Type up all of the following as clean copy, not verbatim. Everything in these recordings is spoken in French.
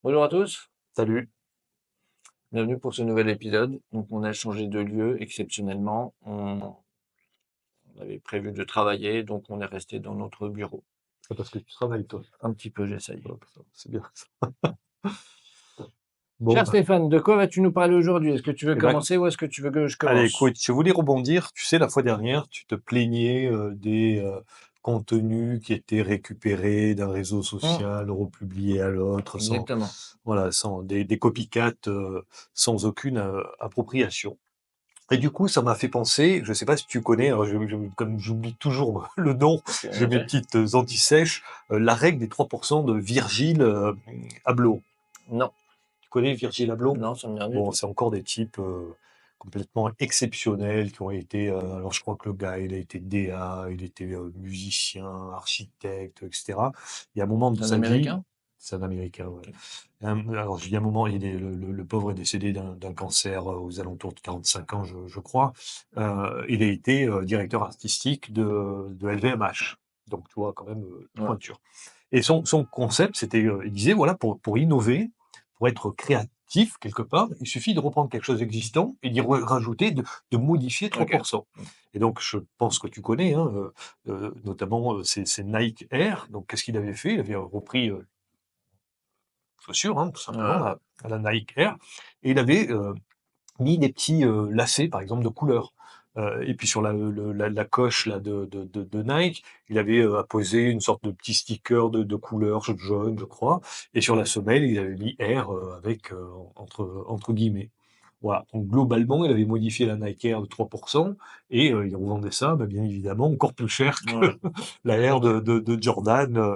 Bonjour à tous, Salut. bienvenue pour ce nouvel épisode. Donc on a changé de lieu exceptionnellement. On avait prévu de travailler, donc on est resté dans notre bureau. Ah, parce que tu travailles, toi. Un petit peu, j'essaye. Voilà, c'est bien ça. Bon, Cher Stéphane, de quoi vas-tu nous parler aujourd'hui? Est-ce que tu veux eh ben, commencer ou est-ce que tu veux que je allez, commence? écoute, je voulais rebondir. Tu sais, la fois dernière, tu te plaignais des contenus qui étaient récupérés d'un réseau Hum, social, republiés à l'autre, sans, exactement. voilà, sans des copycats, sans aucune appropriation. Et du coup, ça m'a fait penser, je sais pas si tu connais, alors comme j'oublie toujours le nom, Ok, j'ai mes noté. petites anti-sèches, la règle des 3% de Virgile Abloh. Non, Tu connais Virgil Abloh? non, ça me dit rien du Bon, tout. c'est encore des types complètement exceptionnels qui ont été. Alors, je crois que le gars, il a été DA, il était musicien, architecte, etc. Il y a un moment de C'est un sa vie, Américain? c'est un Américain, ouais. Ok. Alors, il y a un moment, le pauvre est décédé d'un cancer aux alentours de 45 ans, je crois. Il a été directeur artistique de LVMH. Donc, tu vois, quand même, Ouais. pointure. Et son concept, c'était, il disait, voilà, pour innover, pour être créatif quelque part, il suffit de reprendre quelque chose d'existant et d'y rajouter, de modifier Ok. 3%. Et donc, je pense que tu connais, hein, notamment ces Nike Air. Donc, qu'est-ce qu'il avait fait? Il avait repris chaussures, hein, tout simplement, Ouais. à la Nike Air, et il avait mis des petits lacets, par exemple, de couleur. Et puis sur la coche là, de Nike, il avait apposé une sorte de petit sticker de couleur jaune, je crois. Et sur la semelle, il avait mis Air avec entre guillemets. Voilà. Donc globalement, il avait modifié la Nike Air de 3% et il revendait ça, bah, bien évidemment, encore plus cher que Ouais. la Air de Jordan.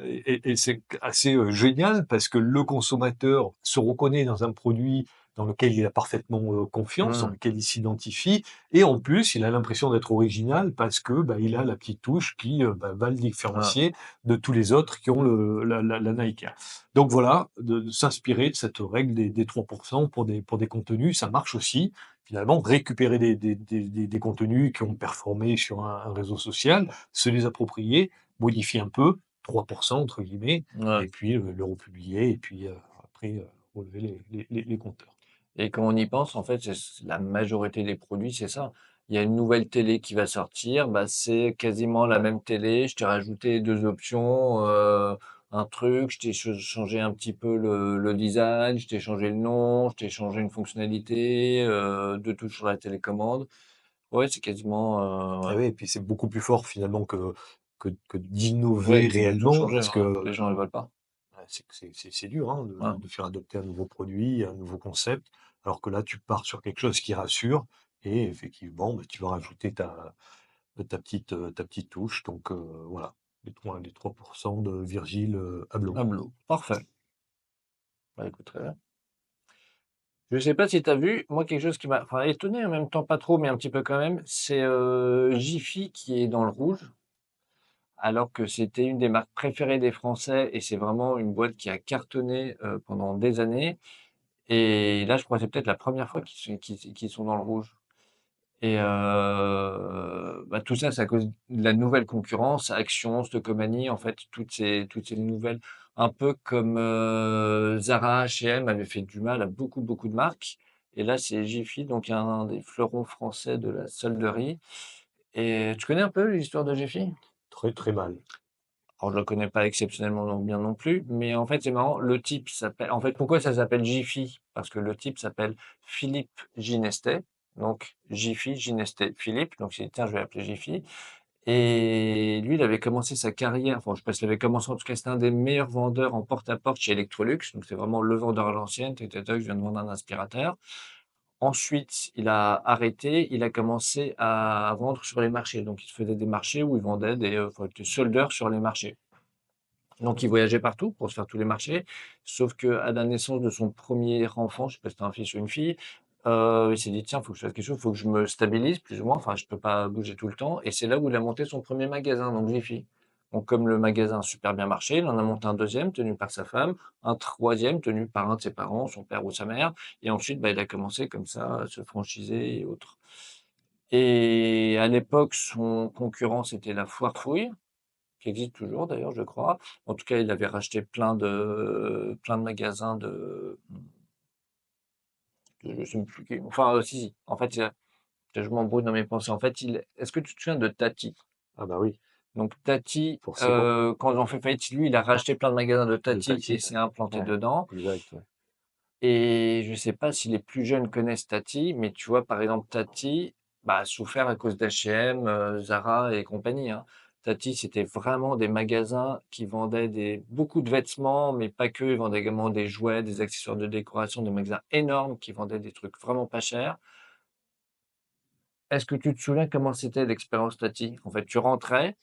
Et c'est assez génial parce que le consommateur se reconnaît dans un produit dans lequel il a parfaitement confiance, dans Hum, lequel il s'identifie, et en plus, il a l'impression d'être original parce que bah, il a la petite touche qui bah, va le ouais. différencier de tous les autres qui ont la Nike Air. Donc voilà, de s'inspirer de cette règle des 3% pour des contenus, ça marche aussi. Finalement, récupérer des contenus qui ont performé sur un réseau social, se les approprier, modifier un peu, 3% entre guillemets, Ouais. et puis le republier, et puis après relever les compteurs. Et quand on y pense, en fait, la majorité des produits, c'est ça. Il y a une nouvelle télé qui va sortir, bah, c'est quasiment la même télé. Je t'ai rajouté deux options, un truc, je t'ai changé un petit peu le design, je t'ai changé le nom, je t'ai changé une fonctionnalité, deux touches sur la télécommande. Ouais, c'est quasiment, Et oui, et puis c'est beaucoup plus fort finalement que d'innover ouais, c'est de tout réellement, changer, parce que hein. Les gens ne veulent pas. c'est dur hein, Ouais. de faire adopter un nouveau produit, un nouveau concept, alors que là tu pars sur quelque chose qui rassure, et effectivement bah, tu vas rajouter ta petite touche. Donc voilà, les 3% de Virgile Abloh. Hublot. Parfait. Bah, écoute, très bien. Je sais pas si tu as vu, moi quelque chose qui m'a enfin, étonné, en même temps pas trop, mais un petit peu quand même, c'est Jiffy qui est dans le rouge, alors que c'était une des marques préférées des Français et c'est vraiment une boîte qui a cartonné pendant des années. Et là, je crois que c'est peut-être la première fois qu'ils sont dans le rouge. Et bah, tout ça, c'est à cause de la nouvelle concurrence, Action, Stocomanie, en fait, toutes ces nouvelles, un peu comme Zara, H&M avaient fait du mal à beaucoup, beaucoup de marques. Et là, c'est Jiffy, donc un des fleurons français de la solderie. Et tu connais un peu l'histoire de Jiffy? Très très mal. Alors, je le connais pas exceptionnellement bien non plus, mais en fait, c'est marrant. Le type s'appelle, en fait, pourquoi ça s'appelle Jiffy? Parce que le type s'appelle Philippe Ginestez. Donc, Jiffy, Ginestez, Philippe. Donc, j'ai dit, tiens, je vais l'appeler Jiffy. Et lui, il avait commencé sa carrière, enfin, je sais pas s'il avait commencé, en tout cas, c'était un des meilleurs vendeurs en porte-à-porte chez Electrolux. Donc, c'est vraiment le vendeur à l'ancienne. Tac, tac, tac, je viens de vendre un aspirateur. Ensuite, il a arrêté, il a commencé à vendre sur les marchés. Donc, il faisait des marchés où il vendait enfin, il était soldeur sur les marchés. Donc, il voyageait partout pour se faire tous les marchés. Sauf que à la naissance de son premier enfant, je sais pas si c'était un fils ou une fille, il s'est dit, tiens, faut que je fasse quelque chose, faut que je me stabilise plus ou moins. Enfin, je peux pas bouger tout le temps. Et c'est là où il a monté son premier magasin, donc Jiffy. Donc, comme le magasin a super bien marché, il en a monté un deuxième tenu par sa femme, un troisième tenu par un de ses parents, son père ou sa mère. Et ensuite, bah, il a commencé comme ça à se franchiser et autres. Et à l'époque, son concurrent, c'était la Foire Fouille. qui existe toujours d'ailleurs, je crois. En tout cas, il avait racheté plein de magasins je sais plus qui. Enfin, si, si. En fait, je m'embrouille dans mes pensées. En fait, est-ce que tu te souviens de Tati? Ah bah oui, Donc Tati, forcément. quand ils ont fait faillite, lui, il a racheté plein de magasins de De Tati et Tati. s'est implanté Ouais, dedans. exact, ouais. Et je sais pas si les plus jeunes connaissent Tati, mais tu vois, par exemple, Tati, bah, a souffert à cause d'H&M, Zara et compagnie, hein. Tati, c'était vraiment des magasins qui vendaient beaucoup de vêtements, mais pas que. Ils vendaient également des jouets, des accessoires de décoration, des magasins énormes qui vendaient des trucs vraiment pas chers. Est-ce que tu te souviens comment c'était l'expérience Tati? En fait, tu rentrais,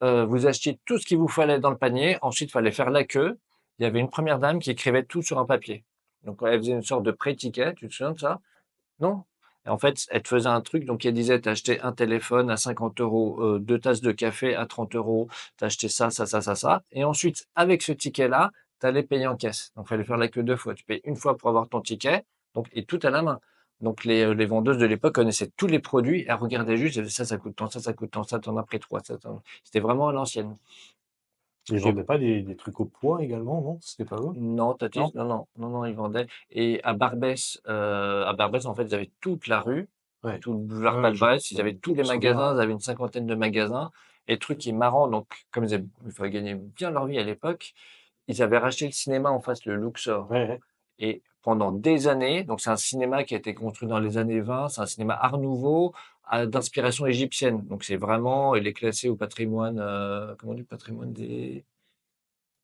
vous achetiez tout ce qu'il vous fallait dans le panier. Ensuite, il fallait faire la queue. Il y avait une première dame qui écrivait tout sur un papier. Donc, elle faisait une sorte de pré-ticket. Tu te souviens de ça? Non? Et en fait, elle te faisait un truc. Donc, elle disait, t'as acheté un téléphone à 50 euros, deux tasses de café à 30 euros. T'as acheté ça, ça, ça, ça, ça. Et ensuite, avec ce ticket-là, t'allais payer en caisse. Donc, il fallait faire la queue deux fois. Tu payes une fois pour avoir ton ticket. Donc, et tout à la main. Donc, les vendeuses de l'époque connaissaient tous les produits. Elles regardaient juste, elles disaient, ça coûte tant, ça coûte tant, ça, t'en as pris trois, C'était vraiment à l'ancienne. Ils J'ai vendaient pas des trucs au poids également, non? C'était pas eux? Non, Non? Tatis, non, non, non, non, ils vendaient. Et à Barbès, en fait, ils avaient toute la rue, Ouais. tout le boulevard Ouais, Balbès, je ils avaient tous les me souviens. magasins, ils avaient une cinquantaine de magasins. Et le truc qui est marrant, donc, comme il fallait gagner bien leur vie à l'époque, ils avaient racheté le cinéma en face, le Luxor. Ouais, ouais. Et pendant des années, donc c'est un cinéma qui a été construit dans les années 20, c'est un cinéma Art Nouveau, d'inspiration égyptienne. Donc c'est vraiment, il est classé au patrimoine, comment on dit, patrimoine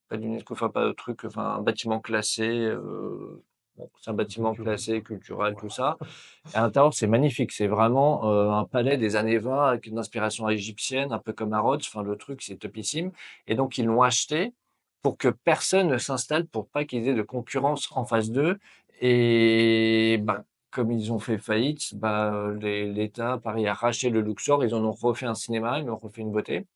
pas d'UNESCO, enfin pas de truc, enfin un bâtiment classé. Bon, c'est un bâtiment Culturel, classé, quoi. culturel, tout Voilà. ça. Et à l'intérieur, c'est magnifique. C'est vraiment un palais des années 20 avec une inspiration égyptienne, un peu comme à Rhodes. Enfin, le truc, c'est topissime. Et donc, ils l'ont acheté pour que personne ne s'installe, pour pas qu'ils aient de concurrence en face d'eux. Et bah, comme ils ont fait faillite, bah, l'État, pareil, a racheté le Luxor. Ils en ont refait un cinéma, ils en ont refait une beauté.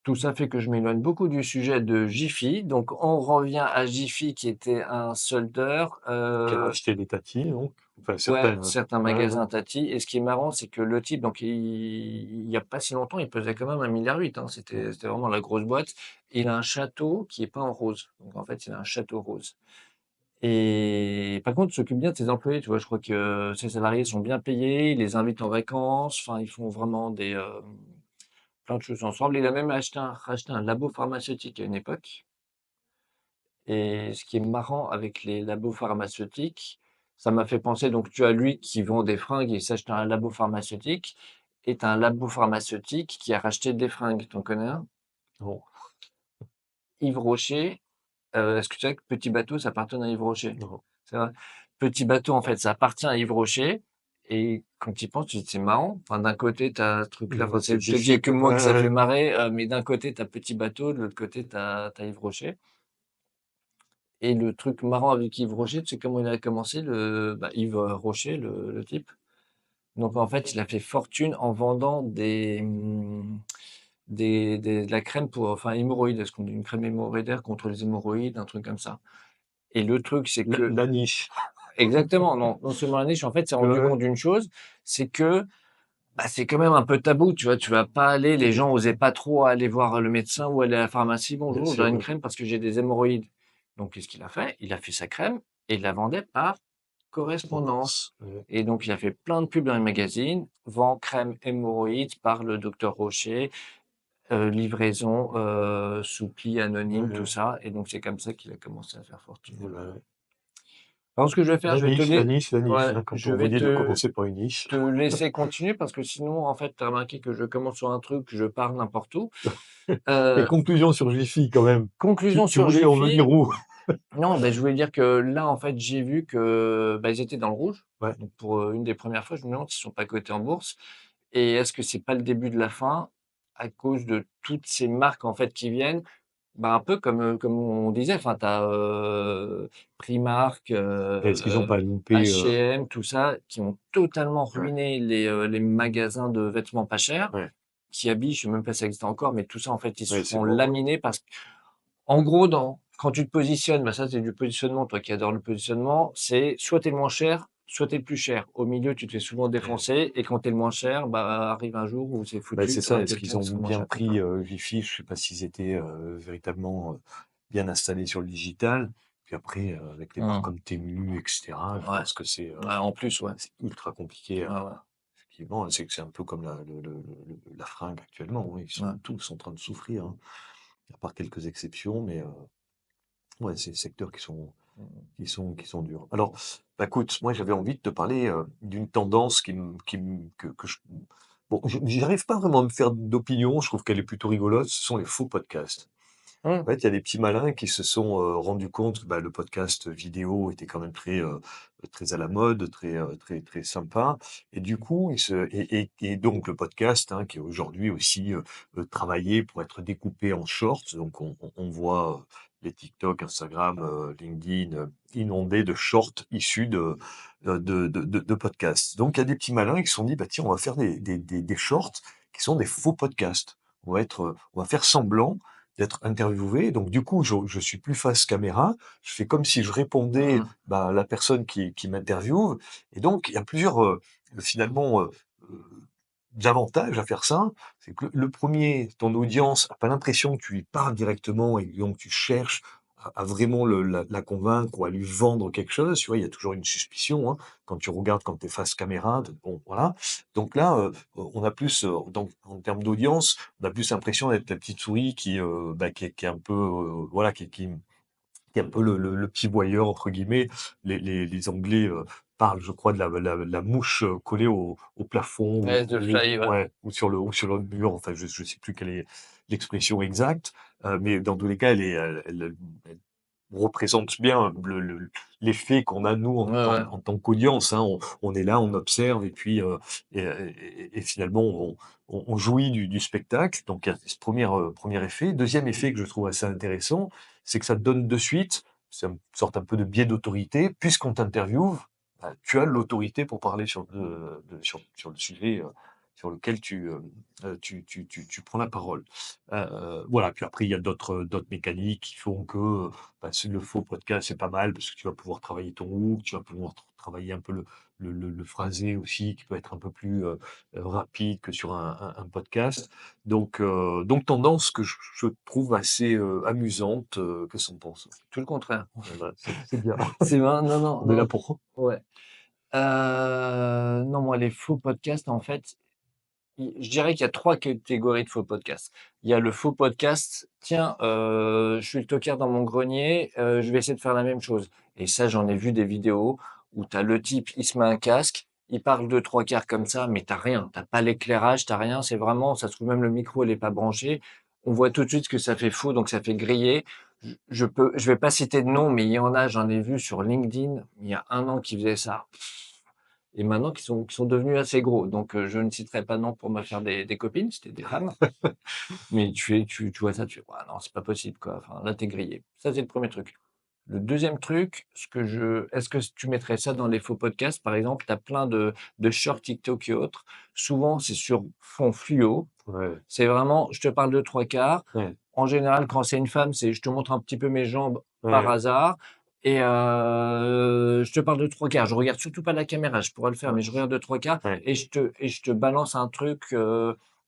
Tout ça fait que je m'éloigne beaucoup du sujet de Jiffy. Donc, on revient à Jiffy qui était un soldeur. Qui a racheté des Tati, donc. Enfin, Ouais, certaines. certains Ouais, ouais. magasins Tati. Et ce qui est marrant, c'est que le type, donc, il y a pas si longtemps, il pesait quand même 1,8 milliard, hein. C'était vraiment la grosse boîte. Il a un château qui est pas en rose. Donc, en fait, il a un château rose. Et par contre, il s'occupe bien de ses employés. Tu vois, je crois que ses salariés sont bien payés. Il les invite en vacances. Enfin, ils font vraiment plein de choses ensemble. Il a même racheté un labo pharmaceutique à une époque. Et ce qui est marrant avec les labos pharmaceutiques, ça m'a fait penser, donc tu as lui qui vend des fringues, il s'achète un labo pharmaceutique, et tu as un labo pharmaceutique qui a racheté des fringues. T'en connais un? Non, Yves Rocher. Est-ce que tu sais que Petit Bateau, ça appartient à Yves Rocher? non. C'est vrai. Petit Bateau, en fait, ça appartient à Yves Rocher. Et quand tu y penses, tu te dis, c'est marrant. Enfin, d'un côté, tu as ce truc-là. Enfin, C'est je te dis, il y a Jiffy, que quoi. moi que Ouais, ça fait ouais. marrer. Mais d'un côté, tu as Petit Bateau, de l'autre côté, tu as Yves Rocher. Et le truc marrant avec Yves Rocher, tu sais comment il a commencé, Yves Rocher, le type. Donc en fait, il a fait fortune en vendant de la crème pour, enfin, hémorroïdes, est-ce qu'on dit une crème hémorroïdaire contre les hémorroïdes, un truc comme ça. Et le truc, c'est que, La niche. exactement, non, non seulement la niche, en fait, s'est Ouais, rendu ouais. compte d'une chose, c'est que, bah, c'est quand même un peu tabou, tu vois, tu vas pas aller, les gens osaient pas trop aller voir le médecin ou aller à la pharmacie, Bien bonjour, j'ai sûr, une oui. crème parce que j'ai des hémorroïdes. Donc, qu'est-ce qu'il a fait? Il a fait sa crème et il la vendait par correspondance. Ouais. Et donc, il a fait plein de pubs dans les magazines, vend crème hémorroïdes par le docteur Rocher, livraison, sous pli Ouais, anonyme, tout ouais. ça. Et donc, c'est comme ça qu'il a commencé à faire fortune. Eh ben, Alors, ce que je vais faire, la niche, la niche, la niche, ouais, hein, quand je on vous vais dit de commencer par une niche. te laisser continuer parce que sinon, en fait, tu as remarqué que je commence sur un truc, je pars n'importe où. Et Euh, conclusion sur Jiffy, quand même. Conclusion Tu sur voulais en Jiffy. venir où? Non, ben, je voulais dire que là, en fait, j'ai vu que ils étaient dans le rouge. Ouais, Donc, pour une des premières fois, je me demande s'ils sont pas cotés en bourse. Et est-ce que c'est pas le début de la fin à cause de toutes ces marques en fait qui viennent, bah, un peu comme on disait, enfin tu as, Primark, est-ce qu'ils ont pas loupé, H&M, tout ça, qui ont totalement ouais, ruiné les magasins de vêtements pas chers, ouais, qui habillent, je sais même pas si ça existe encore, mais tout ça en fait, ils se ouais, c'est font mort, ouais. laminer parce qu'en gros, quand tu te positionnes, bah ça c'est du positionnement, toi qui adores le positionnement, c'est soit tu es le moins cher, soit tu es le plus cher, au milieu, tu te fais souvent défoncer et quand tu es le moins cher, bah, arrive un jour où c'est Bah, foutu, c'est tu ça. auras Est-ce qu'ils quelqu'un ont qui sera moins bien cher que toi. pris Jiffy? Je sais pas s'ils étaient véritablement bien installés sur le digital. Puis après, avec les marques Mmh. comme Temu, etc., je Ouais. pense que Ouais, en plus, ouais. c'est ultra compliqué. Ouais, ouais. Effectivement, c'est que c'est un peu comme la fringue actuellement. Oui, ils sont Ouais. tous en train de souffrir, hein, à part quelques exceptions, mais ouais, c'est des secteurs Mmh. qui sont durs. Alors, bah, écoute, moi j'avais envie de te parler d'une tendance que je... Bon, j'arrive pas vraiment à me faire d'opinion, je trouve qu'elle est plutôt rigolote, ce sont les faux podcasts. Mmh. En fait, il y a des petits malins qui se sont rendus compte que bah, le podcast vidéo était quand même très à la mode, très sympa. Et du coup, et donc le podcast, hein, qui est aujourd'hui aussi travaillé pour être découpé en shorts. Donc on voit les TikTok, Instagram, LinkedIn inondés de shorts issus de podcasts. Donc il y a des petits malins qui se sont dit, bah tiens, on va faire des shorts qui sont des faux podcasts. On va faire semblant d'être interviewé. Donc du coup, je suis plus face caméra. Je fais comme si je répondais Mmh. bah, à la personne qui m'interviewe. Et donc, il y a plusieurs finalement avantages à faire ça. C'est que le premier, ton audience a pas l'impression que tu lui parles directement et donc tu cherches à vraiment la convaincre ou à lui vendre quelque chose. Tu vois, il y a toujours une suspicion hein, quand tu regardes quand tu es face caméra. Bon, voilà. Donc là, on a plus, en termes d'audience, on a plus l'impression d'être la petite souris qui est un peu, voilà, qui est un peu le petit voyeur entre guillemets. Les Anglais parlent, je crois, de la mouche collée au plafond Ouais, The Fly, ouais. ouais, ou sur le mur. Enfin, je sais plus quelle est l'expression exacte, mais dans tous les cas, elle représente bien l'effet qu'on a nous Ouais, ouais. en tant qu'audience. Hein. On est là, on observe et puis et finalement on jouit du spectacle. Donc il y a ce premier effet. Deuxième effet que je trouve assez intéressant, c'est que ça te donne de suite, c'est une sorte un peu de biais d'autorité, puisqu'on t'interviewe, bah, tu as l'autorité pour parler sur le sujet sur lequel tu prends la parole. Voilà, puis après, il y a d'autres mécaniques qui font que bah, le faux podcast, c'est pas mal, parce que tu vas pouvoir travailler ton hook, tu vas pouvoir travailler un peu le phrasé aussi, qui peut être un peu plus rapide que sur un podcast. Donc tendance que je trouve assez amusante. Qu'est-ce qu'on pense? Tout le contraire. Voilà, c'est bien. C'est vrai, non, non, On est là non. pour. Ouais. Non, moi, les faux podcasts, en fait, je dirais qu'il y a trois catégories de faux podcasts. Il y a le faux podcast, tiens, je suis le tocard dans mon grenier, je vais essayer de faire la même chose. Et ça, j'en ai vu des vidéos où tu as le type, il se met un casque, il parle de trois quarts comme ça, mais t'as rien, t'as pas l'éclairage, t'as rien, c'est vraiment, ça se trouve même le micro, il est pas branché. On voit tout de suite que ça fait faux, donc ça fait griller. Je vais pas citer de nom, mais il y en a, j'en ai vu sur LinkedIn, il y a un an qui faisait ça et maintenant qui sont devenus assez gros. Donc, je ne citerai pas de nom pour me faire des copines, c'était des femmes. Mais tu vois ça, tu fais, ouais, non, c'est pas possible, quoi. Enfin, là, t'es grillé. Ça, c'est le premier truc. Le deuxième truc, est-ce que tu mettrais ça dans les faux podcasts? Par exemple, tu as plein de shorts TikTok et autres. Souvent, c'est sur fond fluo. Ouais, C'est vraiment, je te parle de trois quarts. ouais, En général, quand c'est une femme, c'est je te montre un petit peu mes jambes par ouais, hasard. Et je te parle de trois quarts. Je regarde surtout pas la caméra, je pourrais le faire, ouais, mais je regarde de trois quarts ouais, et je te balance un truc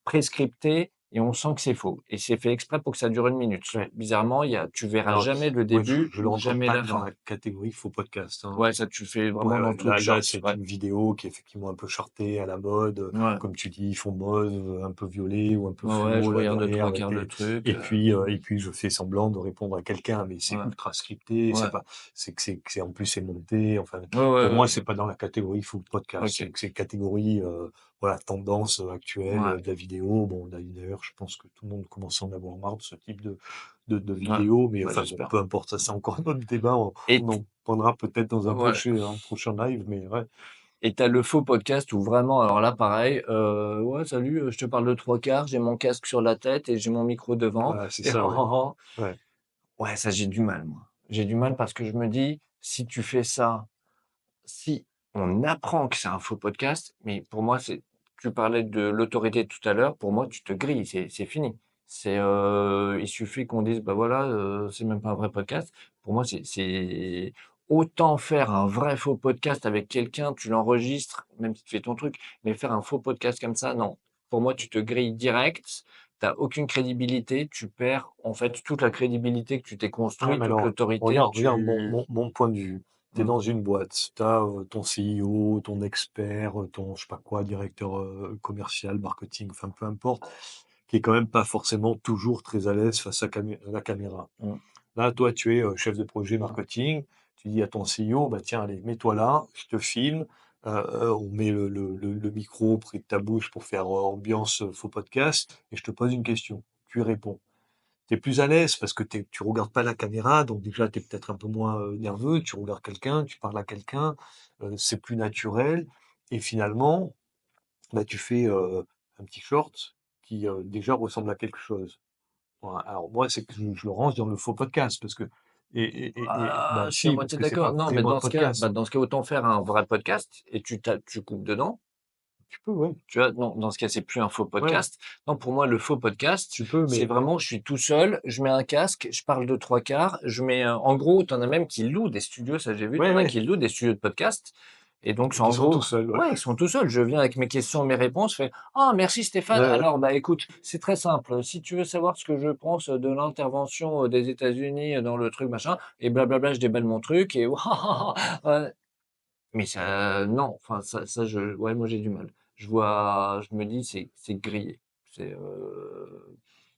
prescripté et on sent que c'est faux. Et c'est fait exprès pour que ça dure une minute. ouais. Bizarrement, tu verras Alors, jamais le moi, début je le ou rentre jamais pas la dans fin. la catégorie faux podcast. Hein. Ouais, ça, tu le fais Ouais, vraiment dans le ouais, truc là, short. c'est Ouais. une vidéo qui est effectivement un peu chartée à la mode, Ouais. comme tu dis, fond mauve, un peu violet ou un peu Ouais, ouais, je fluo là regarde de derrière trois avec quarts le des truc. et puis je fais semblant de répondre à quelqu'un, mais c'est Ouais. ultra scripté, Ouais. c'est en plus c'est monté, enfin Ouais, ouais, pour moi ouais. c'est pas dans la catégorie full podcast, Ok. c'est catégorie voilà tendance actuelle Ouais. de la vidéo. Bon d'ailleurs je pense que tout le monde commence à en avoir marre de ce type de Ouais. vidéo, mais Bah, enfin bon j'espère. peu importe, ça c'est encore un autre débat, Et on en prendra peut-être dans ouais. un prochain live, mais ouais. Et t'as le faux podcast où vraiment, alors là, pareil, ouais, salut, je te parle de trois quarts, j'ai mon casque sur la tête et j'ai mon micro devant. Voilà, c'est Et ça, ouais. Ouais, ouais, ça, j'ai du mal, moi. J'ai du mal parce que je me dis, si tu fais ça, si on apprend que c'est un faux podcast, mais pour moi, tu parlais de l'autorité tout à l'heure, pour moi, tu te grilles, c'est fini. Il suffit qu'on dise, bah voilà, c'est même pas un vrai podcast. Pour moi, autant faire un vrai faux podcast avec quelqu'un, tu l'enregistres, même si tu fais ton truc, mais faire un faux podcast comme ça, non. Pour moi, tu te grilles direct, t'as aucune crédibilité, tu perds en fait toute la crédibilité que tu t'es Ouais, construit, mais toute alors, l'autorité, regarde mon point de vue. Tu es Mmh. dans une boîte, tu as ton CEO, ton expert, ton, je sais pas quoi, directeur commercial, marketing, enfin peu importe, qui est quand même pas forcément toujours très à l'aise face à la caméra. Mmh. Là, toi, tu es chef de projet marketing, tu dis à ton CEO, bah tiens, allez, mets-toi là, je te filme, on met le micro près de ta bouche pour faire ambiance faux podcast, et je te pose une question, tu y réponds. Tu es plus à l'aise parce que tu regardes pas la caméra, donc déjà, tu es peut-être un peu moins nerveux, tu regardes quelqu'un, tu parles à quelqu'un, c'est plus naturel, et finalement, bah, tu fais un petit short qui déjà ressemble à quelque chose. Voilà. Alors moi, c'est que je le range dans le faux podcast parce que Ah, bah je suis à si, parce moitié que c'est pas d'accord. Non, mais vraiment un dans ce cas, podcast. dans ce cas, autant faire un vrai podcast et tu coupes dedans. Tu peux, ouais, Tu vois, non, dans ce cas, c'est plus un faux ouais, podcast. Non, pour moi, le faux podcast, tu peux, c'est mais vraiment, je suis tout seul, je mets un casque, je parle de trois quarts, je mets, en gros, t'en as même qui louent des studios, ça j'ai vu, ouais, t'en as ouais, qui louent des studios de podcast. Et donc, c'est qui en sont tout gros, seuls, ouais. ouais, ils sont tout seuls. Je viens avec mes questions, mes réponses, je fais, ah, merci Stéphane. Ouais, ouais. Alors, bah, écoute, c'est très simple. Si tu veux savoir ce que je pense de l'intervention des États-Unis dans le truc, machin, et blablabla, je déballe mon truc et, ouais. Mais ça, non, enfin, ouais, moi j'ai du mal. Je me dis, c'est grillé. C'est,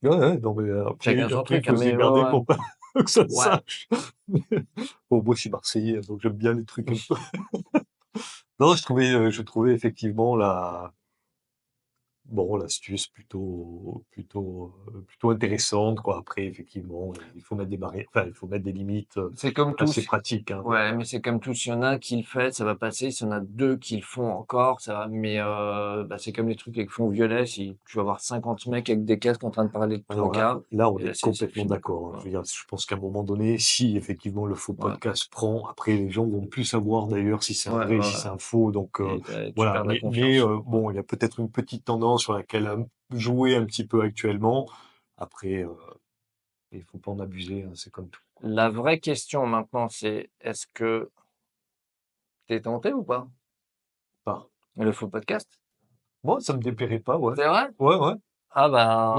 Ouais, ouais, non, mais chacun son après, il truc, hein, faut se mais démerder ouais, pour pas que ça se ouais. sache. Bon, moi, je suis Marseillais, donc j'aime bien les trucs un peu. Non, je trouvais effectivement bon, l'astuce plutôt intéressante, quoi. Après, effectivement, il faut mettre des barrières, enfin, il faut mettre des limites C'est comme tout. assez pratiques, hein. Ouais, mais c'est comme tout. S'il y en a un qui le fait, ça va passer. S'il y en a deux qui le font encore, ça va. Mais bah, c'est comme les trucs avec fond violet. Si tu vas voir 50 mecs avec des casques en train de parler de trois Alors là, quarts, là, on et là, est c'est complètement fini, quoi. d'accord, hein. Ouais. Je veux dire, je pense qu'à un moment donné, si effectivement le faux Ouais, podcast prend, après les gens vont plus savoir d'ailleurs si c'est un ouais, vrai, si ouais. c'est un faux. Donc Tu voilà. perds la Mais confiance. Ouais. bon, il y a peut-être une petite tendance sur laquelle jouer un petit peu actuellement. Après, il faut pas en abuser, hein, c'est comme tout, quoi. La vraie question maintenant, c'est est-ce que t'es tenté ou pas? Enfin, Le faux podcast? moi, ça me déplairait pas, ouais. C'est vrai? Ouais, ouais. Ah Ouais,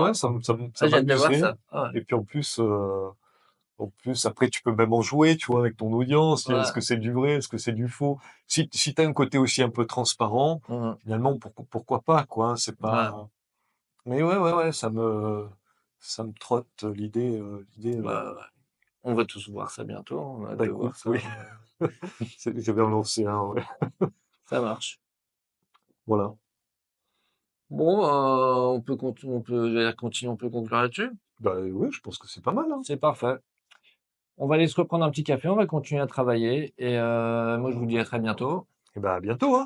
ben, ça ah, j'ai hâte de voir m'amuserait. ça. Ah ouais. Et puis en plus, après, tu peux même en jouer, tu vois, avec ton audience. Est-ce Ouais. que c'est du vrai? Est-ce que c'est du faux? Si t'as un côté aussi un peu transparent, Mhm. finalement, pourquoi pas, quoi, hein, c'est Ouais. pas. Mais ouais, ouais, ouais, ça me trotte l'idée. Bah, ouais. On va tous voir ça bientôt. On a hâte Bah de écoute, voir ça. oui, je vais en lancer un, ouais. Ça marche. Voilà. Bon, j'allais dire continuer, on peut conclure là-dessus. Bah oui, je pense que c'est pas mal, hein. C'est parfait. On va aller se reprendre un petit café, on va continuer à travailler et moi je vous dis à très bientôt. Et bah à bientôt, hein.